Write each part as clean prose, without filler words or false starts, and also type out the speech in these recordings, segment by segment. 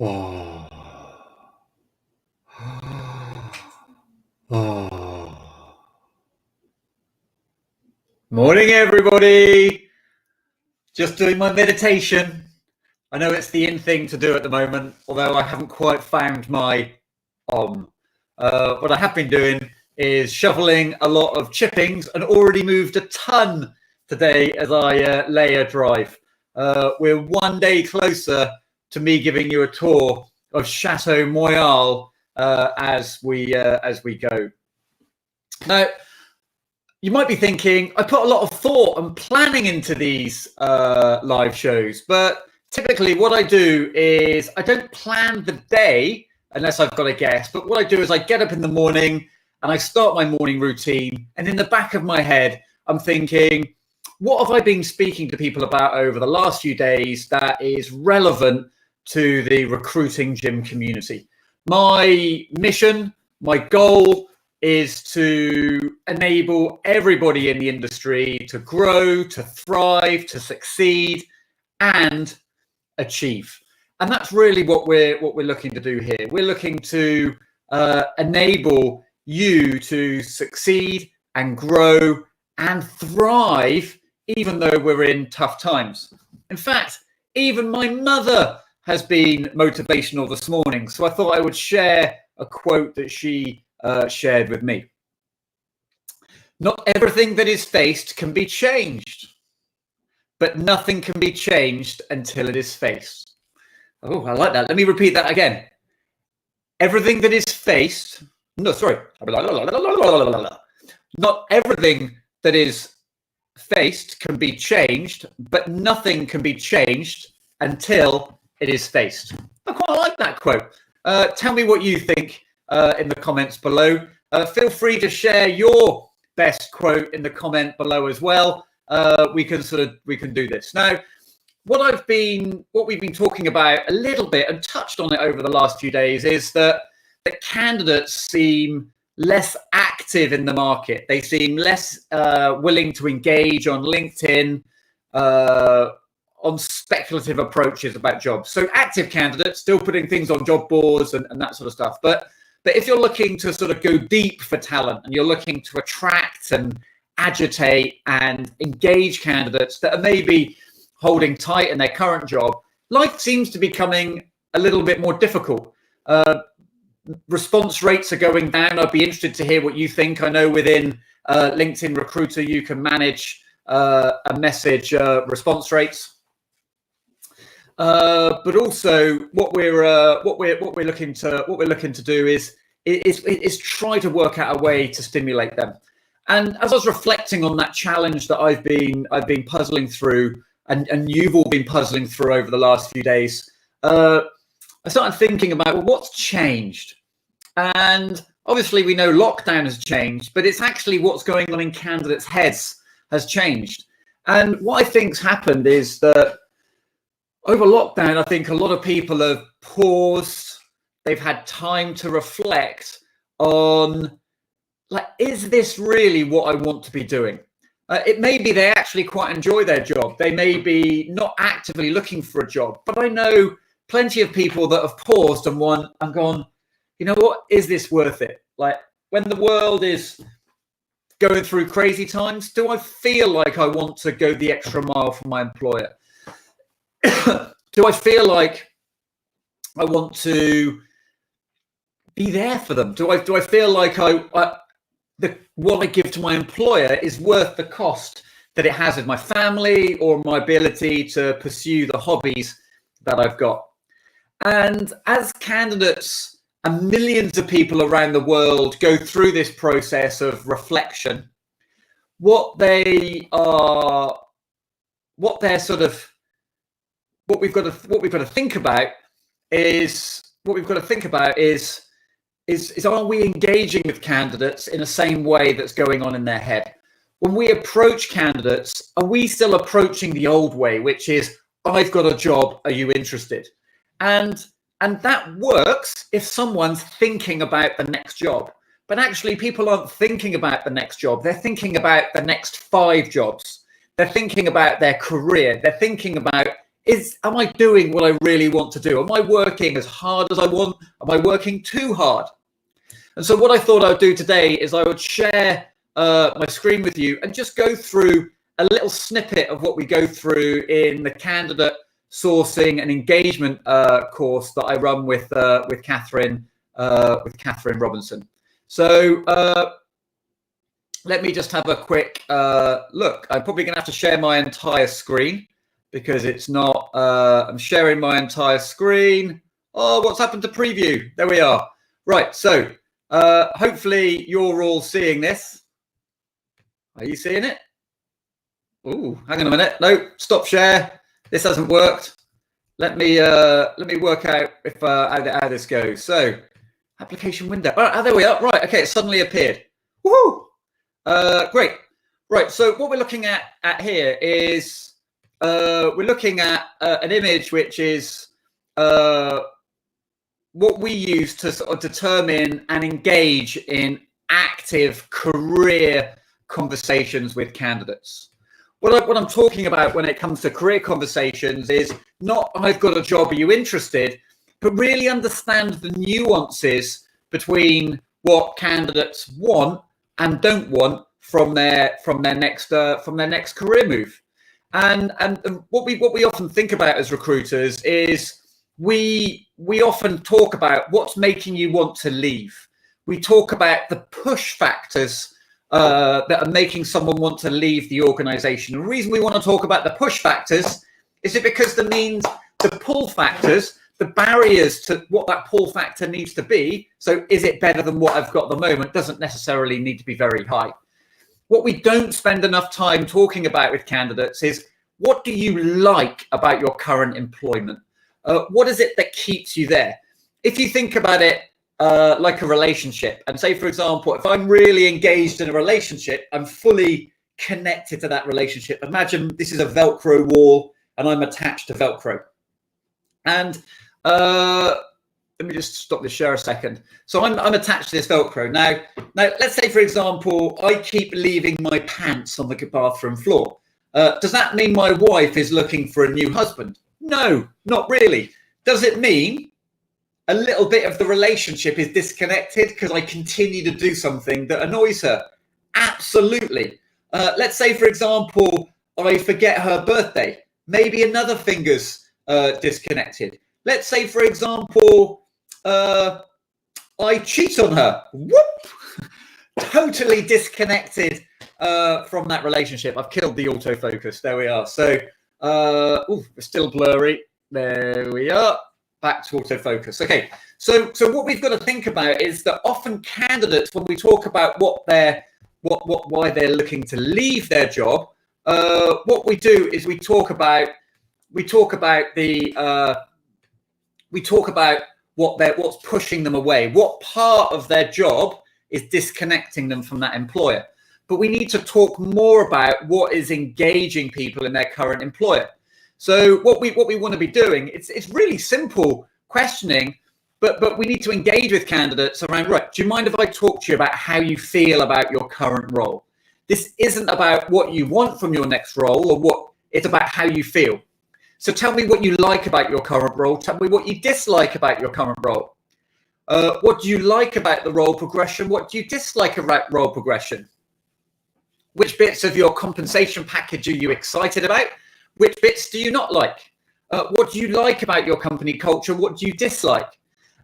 Oh. Oh. Morning, everybody. Just doing my meditation. I know it's the in thing to do at the moment, although I haven't quite found my om. What I have been doing is shoveling a lot of chippings and already moved a ton today as I lay a drive. We're one day closer to me giving you a tour of Chateau Moyle as we go. Now, you might be thinking, I put a lot of thought and planning into these live shows, but typically what I do is I don't plan the day unless I've got a guest, but what I do is I get up in the morning and I start my morning routine, and in the back of my head, I'm thinking, what have I been speaking to people about over the last few days that is relevant to the recruiting gym community? My mission, my goal is to enable everybody in the industry to grow, to thrive, to succeed, and achieve. And that's really what we're looking to do here. We're looking to enable you to succeed and grow and thrive, even though we're in tough times. In fact, even my mother has been motivational this morning. So I thought I would share a quote that she shared with me. Not everything that is faced can be changed, but nothing can be changed until it is faced. Oh, I like that. Let me repeat that again. Everything that is faced, not everything that is faced can be changed, but nothing can be changed until it is faced. I quite like that quote. Tell me what you think in the comments below. Feel free to share your best quote in the comment below as well. We can do this now. What we've been talking about a little bit and touched on it over the last few days is that candidates seem less active in the market. They seem less willing to engage on LinkedIn on speculative approaches about jobs. So active candidates still putting things on job boards and that sort of stuff. But if you're looking to sort of go deep for talent and you're looking to attract and agitate and engage candidates that are maybe holding tight in their current job, life seems to be becoming a little bit more difficult. Response rates are going down. I'd be interested to hear what you think. I know within LinkedIn Recruiter you can manage a message response rates, but also what we're looking to do is try to work out a way to stimulate them. And as I was reflecting on that challenge that I've been puzzling through, and you've all been puzzling through over the last few days, I started thinking about, well, what's changed? And obviously we know lockdown has changed, but it's actually what's going on in candidates' heads has changed. And what I think's happened is that over lockdown, I think a lot of people have paused. They've had time to reflect on, like, is this really what I want to be doing? It may be they actually quite enjoy their job. They may be not actively looking for a job, but I know plenty of people that have paused and gone, you know what, is this worth it? Like, when the world is going through crazy times, do I feel like I want to go the extra mile for my employer? Do I feel like I want to be there for them? Do I feel like what I give to my employer is worth the cost that it has with my family or my ability to pursue the hobbies that I've got? And as candidates and millions of people around the world go through this process of reflection, what we've got to think about is are we engaging with candidates in the same way that's going on in their head? When we approach candidates, are we still approaching the old way, which is, I've got a job, are you interested? And that works if someone's thinking about the next job. But actually, people aren't thinking about the next job. They're thinking about the next 5 jobs. They're thinking about their career. They're thinking about, am I doing what I really want to do? Am I working as hard as I want? Am I working too hard? And so what I thought I'd do today is I would share my screen with you and just go through a little snippet of what we go through in the candidate sourcing and engagement course that I run with Catherine Robinson. So let me just have a quick look. I'm probably going to have to share my entire screen because it's not. I'm sharing my entire screen. Oh, what's happened to preview? There we are. Right. So hopefully you're all seeing this. Are you seeing it? Oh, hang on a minute. No, stop share. This hasn't worked. Let me work out if how this goes. So application window. Oh, there we are. Right. Okay. It suddenly appeared. Woohoo! Great. Right. So what we're looking at here is we're looking at an image which is what we use to sort of determine and engage in active career conversations with candidates. What I'm talking about when it comes to career conversations is not I've got a job, are you interested, but really understand the nuances between what candidates want and don't want from their next career move. And what we often think about as recruiters is we often talk about what's making you want to leave. We talk about the push factors that are making someone want to leave the organization. The reason we want to talk about the push factors is it because that means the pull factors, the barriers to what that pull factor needs to be. So is it better than what I've got at the moment? Doesn't necessarily need to be very high. What we don't spend enough time talking about with candidates is what do you like about your current employment? What is it that keeps you there? If you think about it like a relationship, and say, for example, if I'm really engaged in a relationship, I'm fully connected to that relationship. Imagine this is a Velcro wall and I'm attached to Velcro. And let me just stop the share a second. So I'm attached to this Velcro. Now, let's say, for example, I keep leaving my pants on the bathroom floor. Does that mean my wife is looking for a new husband? No, not really. Does it mean a little bit of the relationship is disconnected because I continue to do something that annoys her? Absolutely. Let's say, for example, I forget her birthday. Maybe another finger's disconnected. Let's say, for example, I cheat on her. Whoop! Totally disconnected from that relationship. I've killed the autofocus. There we are. So, we're still blurry. There we are. Back to autofocus. Okay. So what we've got to think about is that often candidates, when we talk about why they're looking to leave their job, what we do is we talk about what's pushing them away, what part of their job is disconnecting them from that employer. But we need to talk more about what is engaging people in their current employer. So what we want to be doing, it's really simple questioning, but we need to engage with candidates around, right, do you mind if I talk to you about how you feel about your current role? This isn't about what you want from your next role it's about how you feel. So tell me what you like about your current role. Tell me what you dislike about your current role. What do you like about the role progression? What do you dislike about role progression? Which bits of your compensation package are you excited about? Which bits do you not like? What do you like about your company culture? What do you dislike?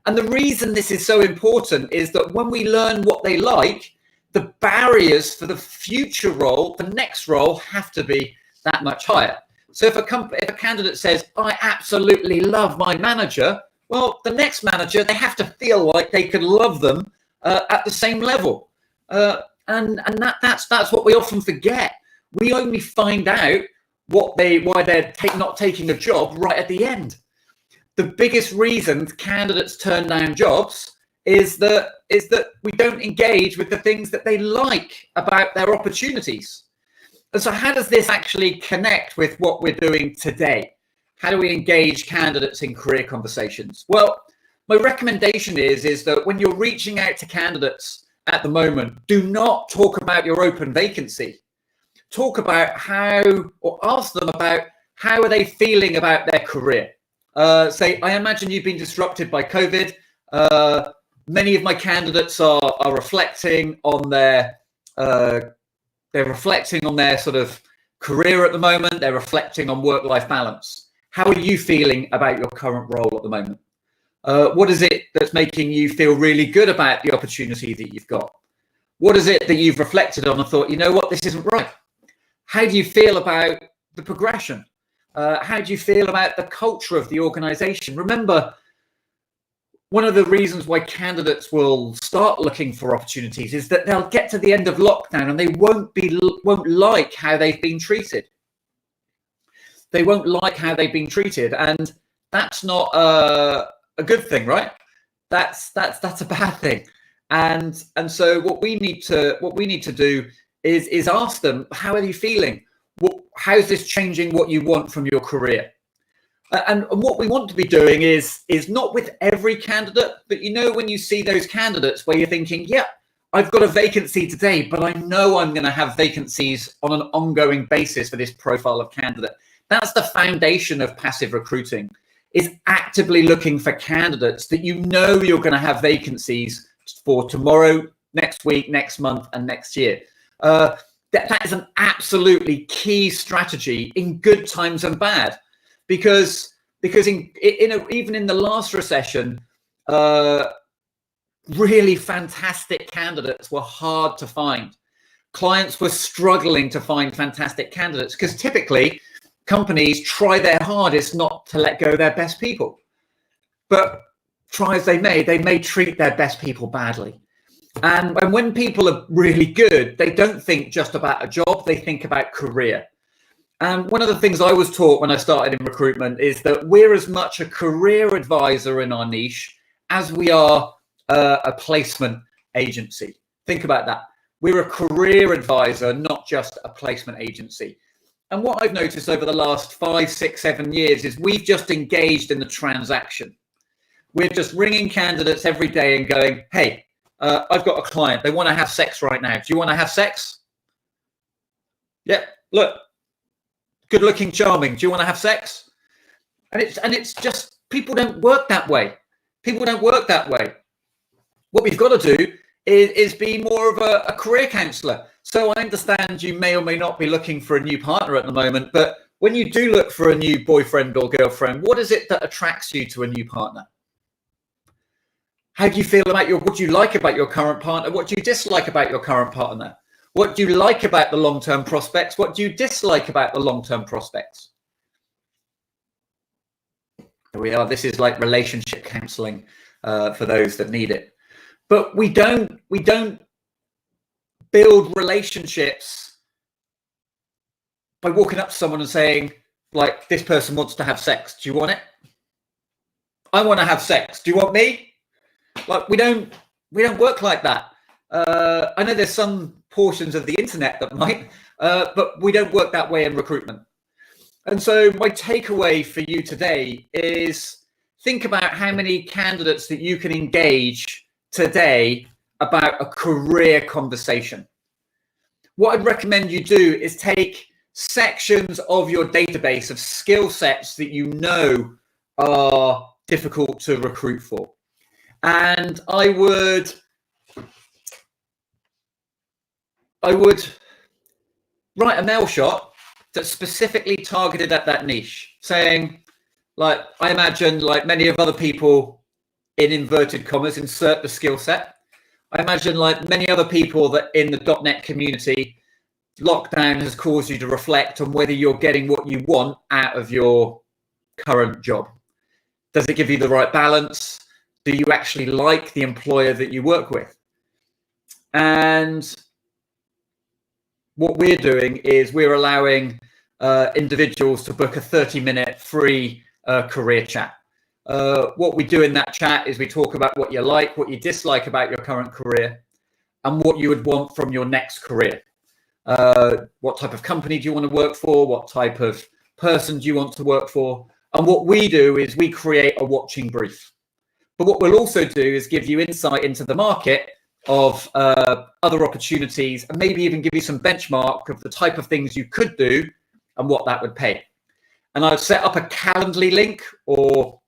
And the reason this is so important is that when we learn what they like, the barriers for the future role, the next role, have to be that much higher. So if a candidate says, I absolutely love my manager, well, the next manager, they have to feel like they could love them at the same level. And that's what we often forget. We only find out why they're not taking a job right at the end. The biggest reason candidates turn down jobs is that we don't engage with the things that they like about their opportunities. And so how does this actually connect with what we're doing today? How do we engage candidates in career conversations? Well, my recommendation is that when you're reaching out to candidates at the moment, do not talk about your open vacancy. Talk about ask them about how are they feeling about their career? Say, I imagine you've been disrupted by COVID. Many of my candidates are reflecting on their sort of career at the moment. They're reflecting on work-life balance. How are you feeling about your current role at the moment? What is it that's making you feel really good about the opportunity that you've got? What is it that you've reflected on and thought, you know what, this isn't right? How do you feel about the progression? How do you feel about the culture of the organization? Remember, one of the reasons why candidates will start looking for opportunities is that they'll get to the end of lockdown and they won't like how they've been treated. They won't like how they've been treated, and that's not a good thing, right? That's a bad thing. And so what we need to do is ask them, how are you feeling? How's this changing what you want from your career? And what we want to be doing is not with every candidate, but you know, when you see those candidates where you're thinking, yeah, I've got a vacancy today, but I know I'm going to have vacancies on an ongoing basis for this profile of candidate. That's the foundation of passive recruiting, is actively looking for candidates that you know you're going to have vacancies for tomorrow, next week, next month, and next year. That is an absolutely key strategy in good times and bad, because even in the last recession, really fantastic candidates were hard to find. Clients were struggling to find fantastic candidates because typically companies try their hardest not to let go their best people, but try as they may treat their best people badly. And when people are really good, they don't think just about a job, they think about career. And one of the things I was taught when I started in recruitment is that we're as much a career advisor in our niche as we are a placement agency. Think about that. We're a career advisor, not just a placement agency. And what I've noticed over the last 5, 6, 7 years is we've just engaged in the transaction. We're just ringing candidates every day and going, hey, I've got a client. They want to have sex right now. Do you want to have sex? Yeah, look, good looking, charming. Do you want to have sex? And it's just, people don't work that way. People don't work that way. What we've got to do is be more of a career counselor. So I understand you may or may not be looking for a new partner at the moment, but when you do look for a new boyfriend or girlfriend, what is it that attracts you to a new partner? How do you feel about what do you like about your current partner? What do you dislike about your current partner? What do you like about the long-term prospects? What do you dislike about the long-term prospects? Here we are. This is like relationship counseling for those that need it. But we don't build relationships by walking up to someone and saying, like, this person wants to have sex. Do you want it? I want to have sex. Do you want me? Like, we don't work like that. I know there's some portions of the internet that might, but we don't work that way in recruitment. And so my takeaway for you today is think about how many candidates that you can engage today about a career conversation. What I'd recommend you do is take sections of your database of skill sets that you know are difficult to recruit for. And I would write a mail shot that's specifically targeted at that niche, saying, like, I imagine, like many of other people, in inverted commas, insert the skill set. I imagine, like many other people that in the .NET community, lockdown has caused you to reflect on whether you're getting what you want out of your current job. Does it give you the right balance? Do you actually like the employer that you work with? And what we're doing is we're allowing individuals to book a 30-minute free career chat. What we do in that chat is we talk about what you like, what you dislike about your current career, and what you would want from your next career. What type of company do you want to work for? What type of person do you want to work for? And what we do is we create a watching brief. But what we'll also do is give you insight into the market of other opportunities, and maybe even give you some benchmark of the type of things you could do and what that would pay. and I'd set up a Calendly link, or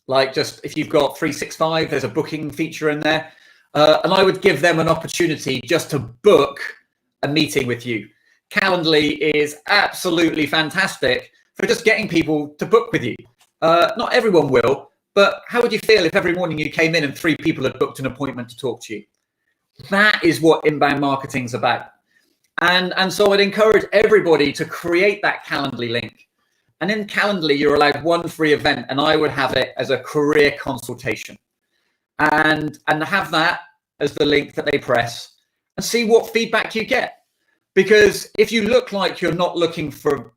like just if you've got 365, there's a booking feature in there. And I would give them an opportunity just to book a meeting with you. Calendly is absolutely fantastic for just getting people to book with you. Not everyone will, but how would you feel if every morning you came in and 3 people had booked an appointment to talk to you? That is what inbound marketing is about. And so I'd encourage everybody to create that Calendly link. And in Calendly, you're allowed 1 free event, and I would have it as a career consultation. And have that as the link that they press and see what feedback you get. Because if you look like you're not looking for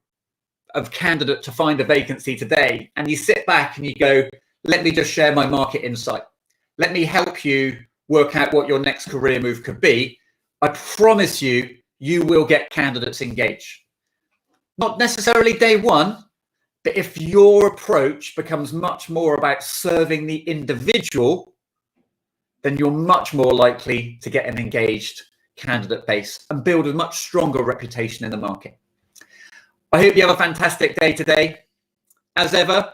a candidate to find a vacancy today, and you sit back and you go, let me just share my market insight. Let me help you work out what your next career move could be. I promise you, you will get candidates engaged. Not necessarily day one, but if your approach becomes much more about serving the individual, then you're much more likely to get an engaged candidate base and build a much stronger reputation in the market. I hope you have a fantastic day today. As ever,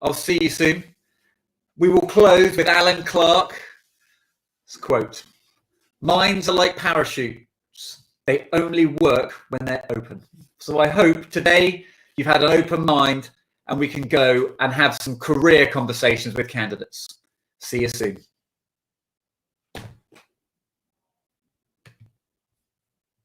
I'll see you soon. We will close with Alan Clark's quote: "Minds are like parachutes. They only work when they're open." So I hope today you've had an open mind and we can go and have some career conversations with candidates. See you soon.